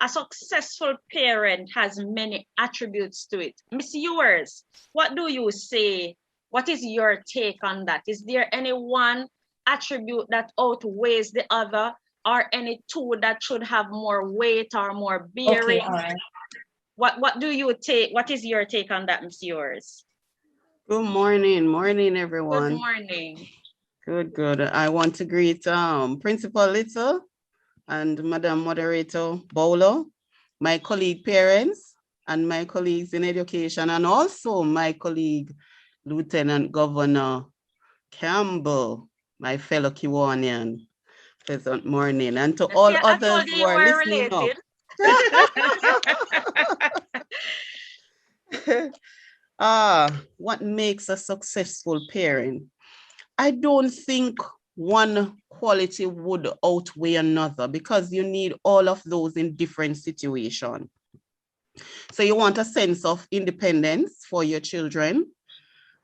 A successful parent has many attributes to it. Miss Ewers, what do you say? What is your take on that? Is there any one attribute that outweighs the other, or any two that should have more weight or more Okay, bearing? all right. What do you take? What is your take on that, Miss Ewers? Good morning, Good everyone. morning. Good. I want to greet Principal Little and Madam Moderator Bowler, my colleague parents, and my colleagues in education, and also my colleague Lieutenant Governor Campbell, my fellow Kiwanian. Pleasant morning, and to all Yeah, I others told you who you are were listening up. related. What makes a successful parent? I don't think one quality would outweigh another because you need all of those in different situations. So you want a sense of independence for your children.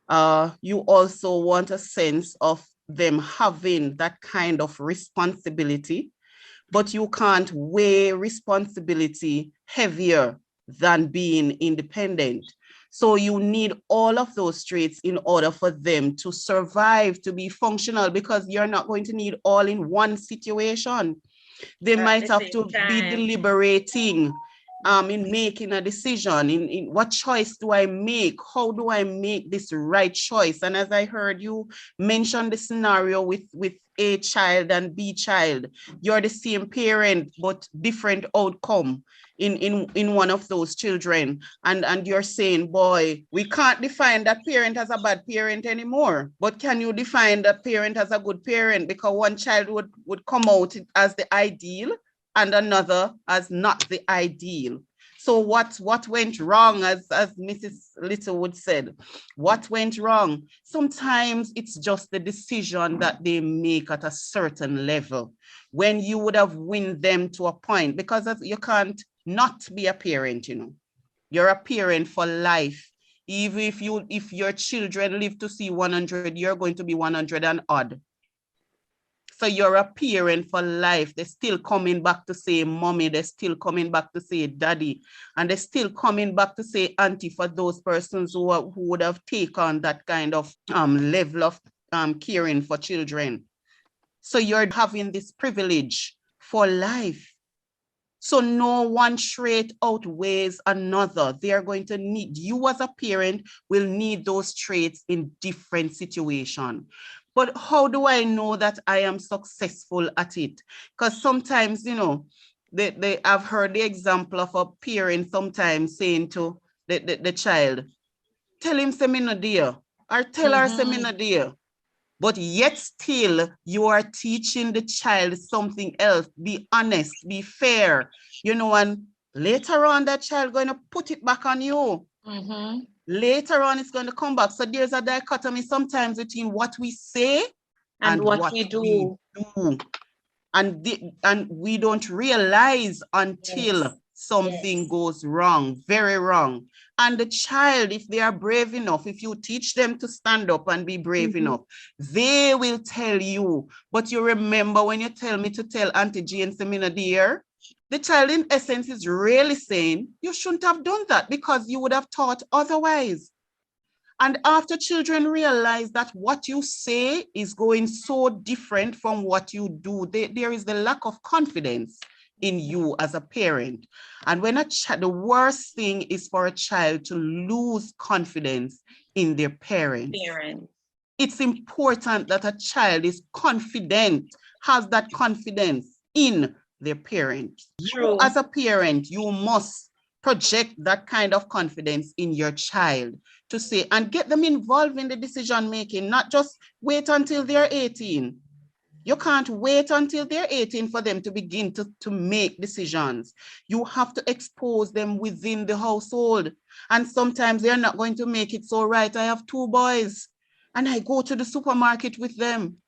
You also want a sense of them having that kind of responsibility, but you can't weigh responsibility heavier than being independent. So you need all of those traits in order for them to survive, to be functional, because you're not going to need all in one situation. They At might the have same to be time. deliberating in making a decision, in what choice do I make? How do I make this right choice? And as I heard you mention the scenario with A child and B child, you're the same parent, but different outcome in one of those children. And you're saying, boy, we can't define that parent as a bad parent anymore. But can you define that parent as a good parent? Because one child would come out as the ideal and another as not the ideal. So what went wrong, as Mrs. Littlewood said, what went wrong? Sometimes it's just the decision that they make at a certain level when you would have win them to a point, because you can't not be a parent, You're a parent for life. Even if your children live to see 100, you're going to be 100 and odd. So you're a parent for life. They're still coming back to say mommy. They're still coming back to say daddy. And they're still coming back to say auntie for those persons who would have taken that kind of level of caring for children. So you're having this privilege for life. So no one trait outweighs another. They are going to need, you as a parent will need those traits in different situations. But how do I know that I am successful at it? Because sometimes, I've heard the example of a parent sometimes saying to the child, tell him seminar dear, or tell her seminar dear. But yet still you are teaching the child something else. Be honest, be fair, and later on that child going to put it back on you. Later on it's going to come back. So there's a dichotomy sometimes between what we say and what we do. And we don't realize until something goes wrong, very wrong. And the child, if they are brave enough, if you teach them to stand up and be brave enough, they will tell you. But you remember when you tell me to tell Auntie Jane Semina dear, the child in essence is really saying, you shouldn't have done that because you would have taught otherwise. And after children realize that what you say is going so different from what you do, there is the lack of confidence in you as a parent. And when the worst thing is for a child to lose confidence in their parents. It's important that a child is confident, has that confidence in their parents. You as a parent, you must project that kind of confidence in your child to say, and get them involved in the decision making, not just wait until they're 18. You can't wait until they're 18 for them to begin to make decisions. You have to expose them within the household. And sometimes they're not going to make it so right. I have 2 boys and I go to the supermarket with them.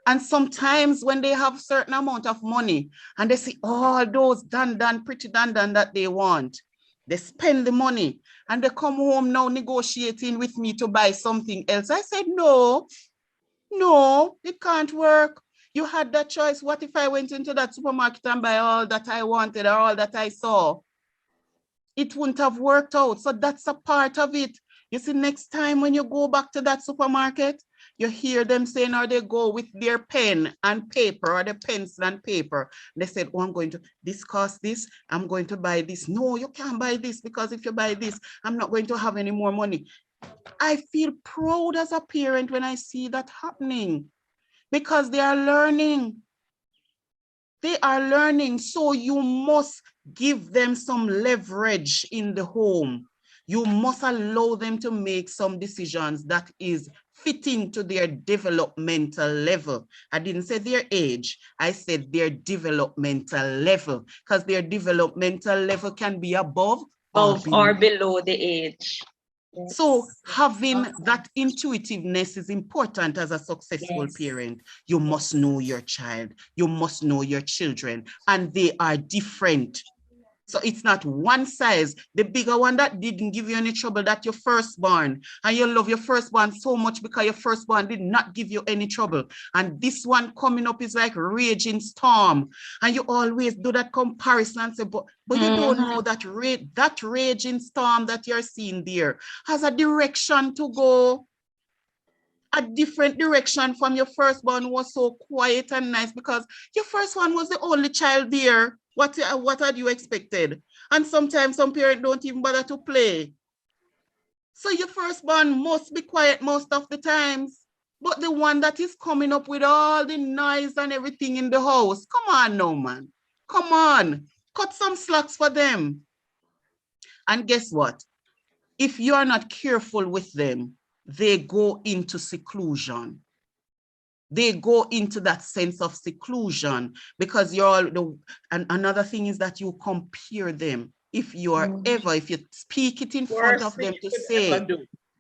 And sometimes when they have certain amount of money and they see all those pretty dandan that they want, they spend the money and they come home now negotiating with me to buy something else. I said, no, it can't work. You had that choice. What if I went into that supermarket and buy all that I wanted or all that I saw? It wouldn't have worked out. So that's a part of it. You see, next time when you go back to that supermarket, you hear them saying, or they go with their pen and paper or the pencil and paper. They said, oh, I'm going to discuss this. I'm going to buy this. No, you can't buy this because if you buy this, I'm not going to have any more money. I feel proud as a parent when I see that happening because they are learning. They are learning. So you must give them some leverage in the home. You must allow them to make some decisions that is fitting to their developmental level. I didn't say their age. I said their developmental level, because their developmental level can be above or below the age. Yes. So having that intuitiveness is important as a successful parent. You must know your child. You must know your children, and they are different. So it's not one size. The bigger one that didn't give you any trouble, that your firstborn, and you love your firstborn so much because your firstborn did not give you any trouble. And this one coming up is like raging storm. And you always do that comparison and say, but you don't know that raging storm that you're seeing there has a direction to go. A different direction from your firstborn was so quiet and nice because your first one was the only child there. What had you expected? And sometimes some parents don't even bother to play. So your firstborn must be quiet most of the times. But the one that is coming up with all the noise and everything in the house, come on now, man. Come on. Cut some slacks for them. And guess what? If you are not careful with them, they go into seclusion. They go into that sense of seclusion because and another thing is that you compare them. If you are if you speak it in front of them to say,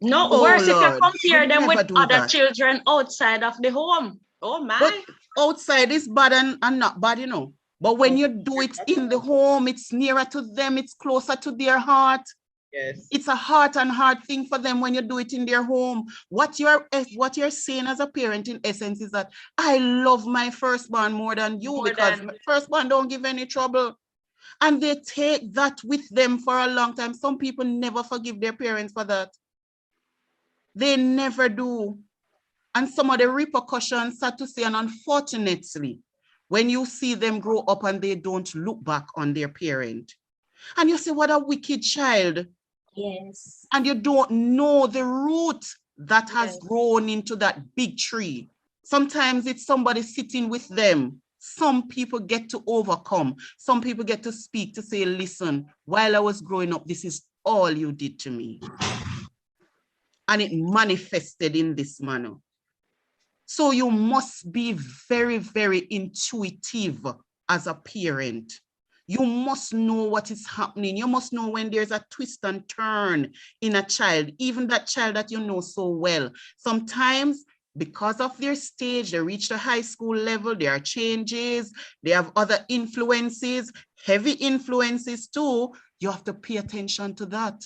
no, worse if you compare them with other children outside of the home. Oh my. But outside is bad and not bad, you know. But when you do it in the home, it's nearer to them, it's closer to their heart. Yes. It's a heart and heart thing for them when you do it in their home. What you're saying as a parent in essence is that I love my firstborn more than you because my firstborn don't give any trouble. And they take that with them for a long time. Some people never forgive their parents for that. They never do. And some of the repercussions, sad to say, and unfortunately, when you see them grow up and they don't look back on their parent, and you say, what a wicked child. Yes. And you don't know the root that has grown into that big tree. Sometimes it's somebody sitting with them. Some people get to overcome. Some people get to speak to say, listen, while I was growing up, this is all you did to me. And it manifested in this manner. So you must be very, very intuitive as a parent. You must know what is happening. You must know when there's a twist and turn in a child, even that child that you know so well. Sometimes because of their stage, they reach the high school level, there are changes, they have other influences, heavy influences too. You have to pay attention to that.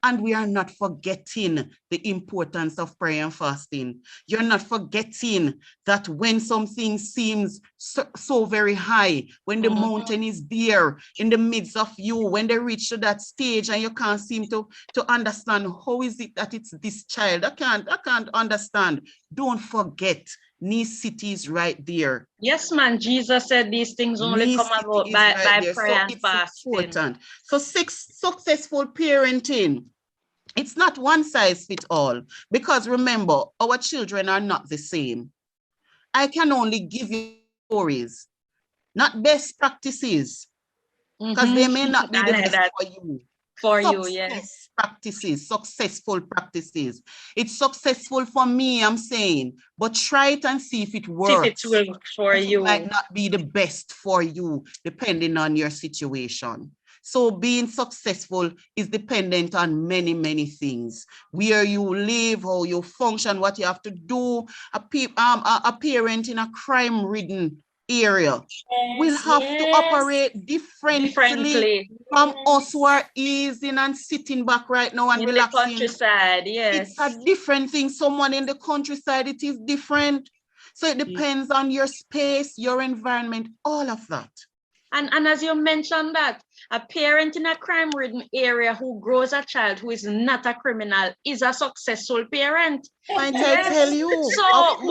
And we are not forgetting the importance of prayer and fasting. You're not forgetting that when something seems so very high, when the mountain is there in the midst of you, when they reach to that stage and you can't seem to understand how is it that it's this child. I can't understand. Don't forget, necessity is right there. Yes, man. Jesus said these things only come about by prayer and fasting. Important. So successful parenting, it's not one size fits all, because remember, our children are not the same. I can only give you stories, not best practices, because they may not be the best for you. Yes. Practices, successful practices. It's successful for me, I'm saying, but try it and see if it works. If it works for you. It might not be the best for you, depending on your situation. So being successful is dependent on many, many things. Where you live, how you function, what you have to do. A parent in a crime-ridden area will have to operate differently from us who are easing and sitting back right now and relaxing. The countryside, yes. It's a different thing. Someone in the countryside, it is different. So it depends on your space, your environment, all of that. And as you mentioned that, a parent in a crime-ridden area who grows a child who is not a criminal is a successful parent. Might I tell you? So,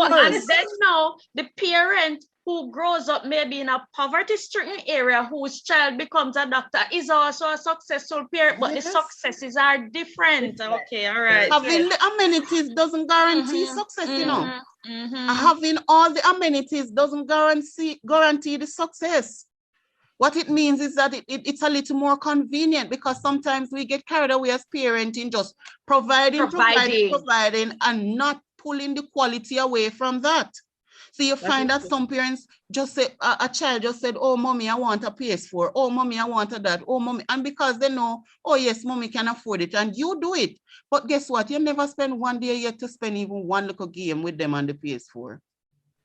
and then now, the parent who grows up maybe in a poverty-stricken area whose child becomes a doctor is also a successful parent, but the successes are different. Okay, all right. Having the amenities doesn't guarantee success, you know. Having all the amenities doesn't guarantee the success. What it means is that it's a little more convenient, because sometimes we get carried away as parenting, just providing, and not pulling the quality away from that. So you find that some parents just say, a child just said, oh, mommy, I want a PS4. Oh, mommy, I want that. Oh, mommy. And because they know, oh, yes, mommy can afford it. And you do it. But guess what? You never spend one day yet to spend even one little game with them on the PS4.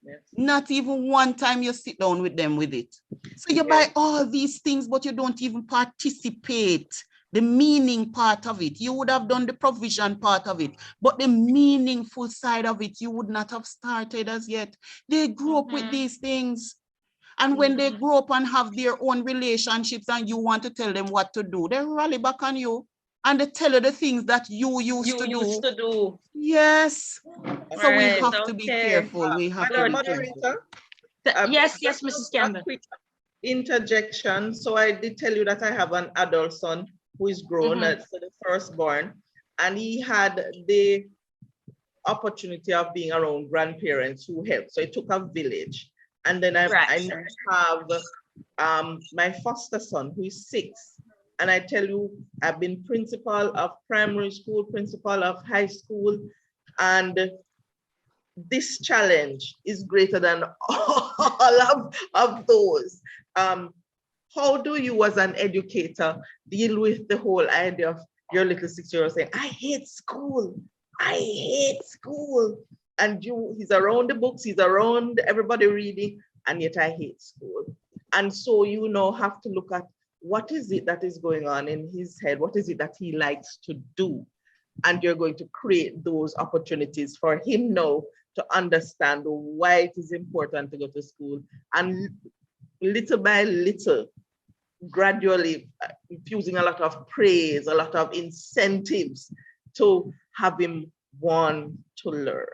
Yes. Not even one time you sit down with them with it. So you buy all these things, but you don't even participate. The meaning part of it, you would have done the provision part of it, but the meaningful side of it, you would not have started as yet. They grew up with these things. And when they grow up and have their own relationships and you want to tell them what to do, they rally back on you and they tell you the things that you used to do. Yes. So we have to be careful. We have to be careful. Yes, Mrs. Campbell. Quick interjection. So I did tell you that I have an adult son who is grown, so the firstborn, and he had the opportunity of being around grandparents who helped. So it took a village. And then I have my foster son who is 6. And I tell you, I've been principal of primary school, principal of high school, and this challenge is greater than all of those. How do you as an educator deal with the whole idea of your little 6-year-old saying, I hate school, I hate school. And he's around the books, he's around everybody reading, and yet I hate school. And so you now have to look at what is it that is going on in his head? What is it that he likes to do? And you're going to create those opportunities for him now to understand why it is important to go to school. And little by little, gradually infusing a lot of praise, a lot of incentives to have him want to learn.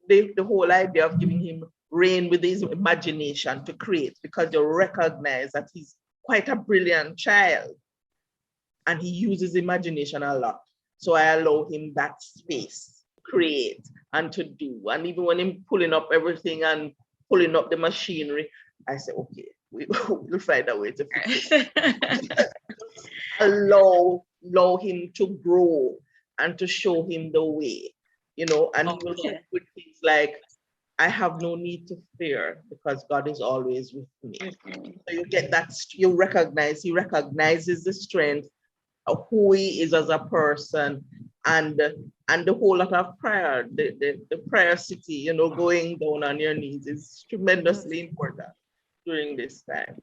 The whole idea of giving him rein with his imagination to create, because you recognize that he's quite a brilliant child and he uses imagination a lot. So I allow him that space to create and to do. And even when I'm pulling up everything and pulling up the machinery, I say, okay, we'll find a way to fix it. allow him to grow and to show him the way, you know, and he will come with things like, I have no need to fear because God is always with me. So you get that, he recognizes the strength of who he is as a person, and the whole lot of prayer, the prayer city, you know, going down on your knees is tremendously important during this time.